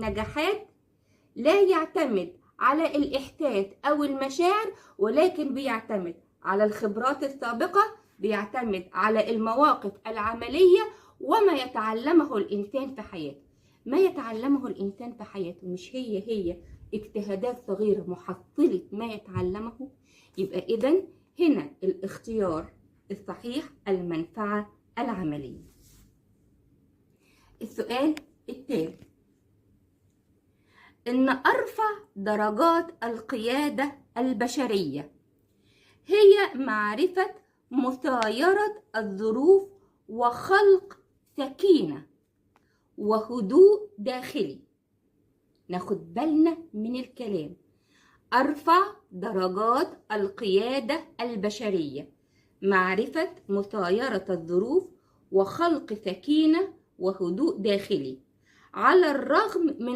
النجاحات لا يعتمد على الإحساس أو المشاعر، ولكن بيعتمد على الخبرات السابقة، بيعتمد على المواقف العملية وما يتعلمه الإنسان في حياته. ما يتعلمه الإنسان في حياته مش هي اجتهادات صغيرة محصلة ما يتعلمه. يبقى إذن هنا الاختيار الصحيح المنفعة العملية. السؤال التالي: إن أرفع درجات القيادة البشرية هي معرفة مسايرة الظروف وخلق سكينة وهدوء داخلي. ناخد بالنا من الكلام. أرفع درجات القيادة البشرية معرفة مسايرة الظروف وخلق سكينة وهدوء داخلي على الرغم من